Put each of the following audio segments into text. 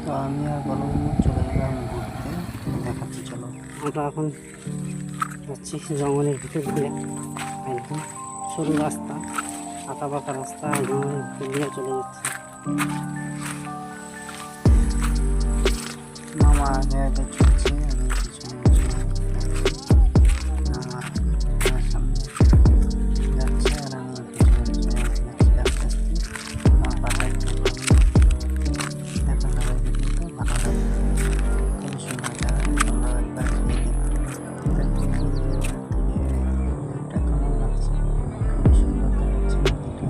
তো আমি আর বলরাম চলে গেলাম ঘুরতে, দেখাচ্ছি চলো। আমরা এখন যাচ্ছি জঙ্গলের ভিতর দিয়ে, একদম সরু রাস্তা, আঁকা বাঁকা রাস্তা, জঙ্গলের ভিতর দিয়ে চলে যাচ্ছে। মামা আগে আগে চলছে, আমি পিছনে আমার সামনে যাচ্ছে আর আমি পিছনে পিছনে যাচ্ছি আস্তে আস্তে। আমার বাসায় দেখা সবাইকে কিন্তু ভালো লাগে, খুবই সুন্দর জায়গা। আমরা একবার খেয়ে দেখি ভিউটা কেমন লাগছে। খুবই সুন্দর দেখাচ্ছে নদীটা,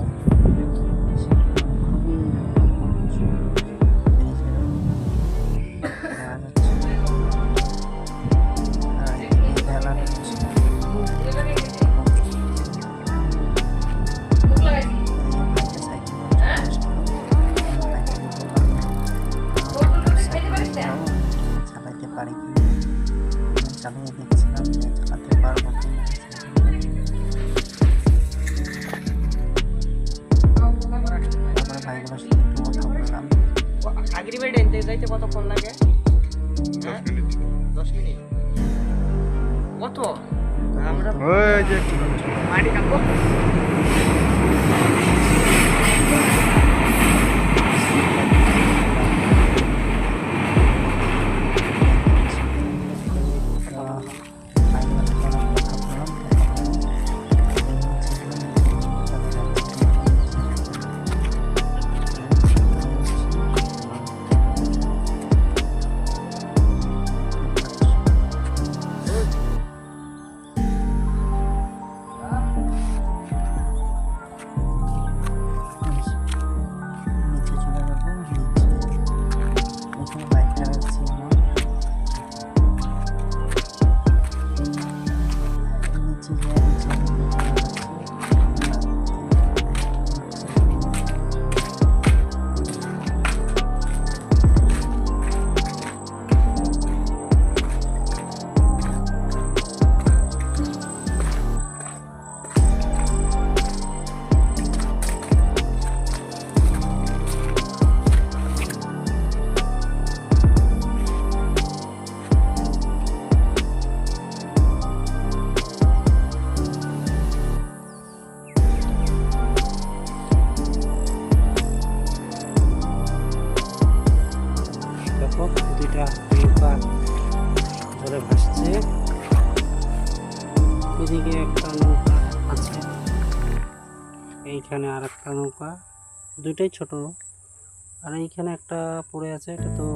খুবই সুন্দর দেখা যাচ্ছে। আর এই ভেলা হচ্ছে চালাইতে পারি কি চালিয়ে দেখছিলাম যে চালাতে পারবো কি না। তারপরে ভাইগুলোর সাথে একটু কথা বললাম। আগ্রিমেন্ট এনতে যাইতে কতক্ষণ লাগে? 10 মিনিট। কত? আমরা ওই যে মাটি কাটবো। নিচে চলে যাবো, এখানে বাইক চালাচ্ছি নিচে গিয়ে দেখো দুইটা নৌকা ধরে ভাসছে। এদিকে একটা নৌকা আছে, এইখানে আর একটা নৌকা, দুইটাই ছোট। আর এইখানে একটা পড়ে আছে, এটা তো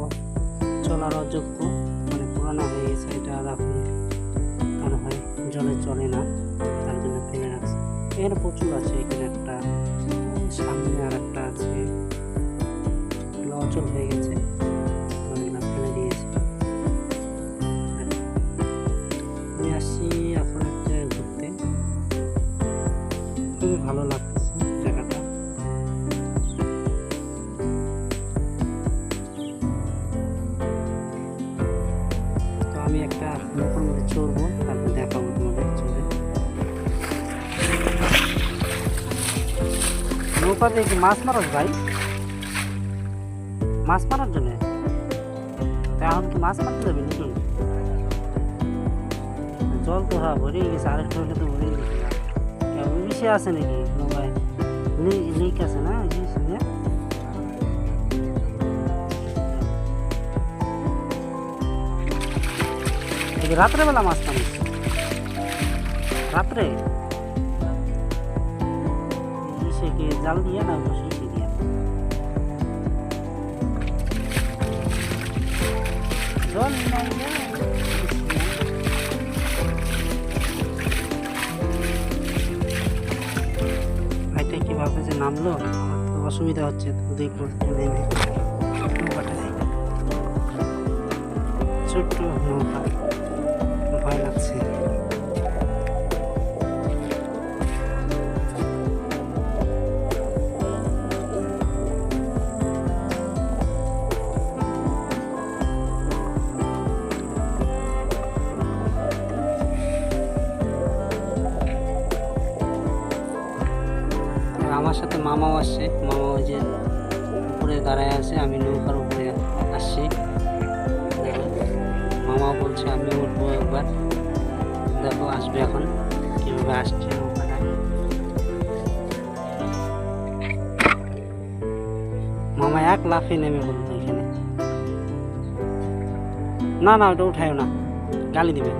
চলার অযোগ্য, মানে পুরানো হয়ে গেছে, এটা আর এখন মনে হয় জলে চলে না, তার জন্য ফেলে রাখছে। এখানে প্রচুর আছে, এখানে একটা, সামনে আর একটা আছে, এগুলো অচল হয়ে গেছে, ফেলে দিয়েছে। আমি আসছি এখন একটা ঘুরতে, খুবই ভালো লাগতেছে জায়গাটা। তো আমি একটা নৌকার মধ্যে চড়বো, তারপর দেখাবো তোমাদের চড়ে। নৌকাতে কি মাছ মারস ভাই? মাছ মারার জন্য এখন কি মাছ মারতে যাবি নাকি? জল তো হ্যাঁ ভরেই গেছে, আরেকটু হলে তো ভরেই গেছে। ইসে আছে নাকি নৌকায়? লিক আছে না? রাত্রেবেলা মাছ মারিস? রাত্রে ইসে কি জাল দিয়ে না বসে ইসে দিয়ে? জল নাই না? ভাইটা কিভাবে যে নামলো, আমার তো অসুবিধা হচ্ছে, দেখবো নেমে। নৌকাটায় ছোট্ট নৌকা, ভয় লাগছে। আমার সাথে মামাও আসছে, মামা ওই যে উপরে দাঁড়ায় আছে, আমি নৌকার উপরে আসছি। আসছি। দেখো মামা বলছে আমি উঠবো একবার, দেখো আসবে এখন কিভাবে আসছে নৌকাটা। মামা এক লাফে নেমে পড়তো এখানে। না না ওটা উঠাইও না, গালি দিবে।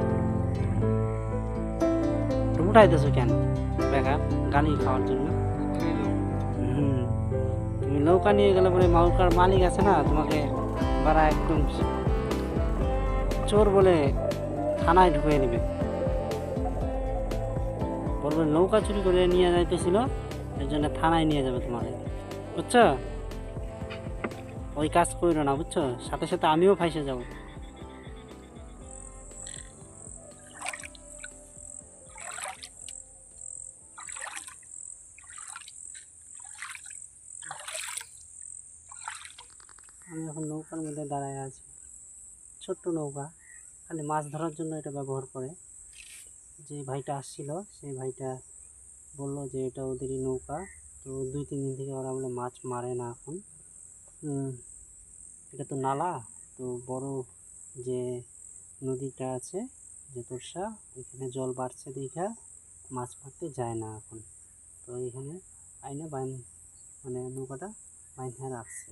তো উঠাইতেছো কেন বেকার, গালি খাওয়ার জন্য? হুম, তুমি নৌকা নিয়ে গেলে পরে নৌকার মালিক আছে না তোমাকে বারা একদম চোর বলে থানায় ঢুকিয়ে নেবে, বলবে নৌকা চুরি করে নিয়ে যাইতেছিল এর জন্য থানায় নিয়ে যাবে তোমাকে, বুঝছো? ওই কাজ করো না, বুঝছো? সাথে সাথে আমিও ফাঁসে যাব। আমি এখন নৌকার মধ্যে দাঁড়ায় আছি, ছোট্ট নৌকা, খালি মাছ ধরার জন্য এটা ব্যবহার করে। যে ভাইটা আসছিল সেই ভাইটা বললো যে এটা ওদেরই নৌকা। তো 2-3 দিন থেকে ওরা বলে মাছ মারে না এখন। এটা তো নালা, তো বড় যে নদীটা আছে যে তোরসা, ওইখানে জল বাড়ছে দেখা মাছ মারতে যায় না এখন। তো এখানে আইনে বাইন মানে নৌকাটা বাইন্ধা রাখছে।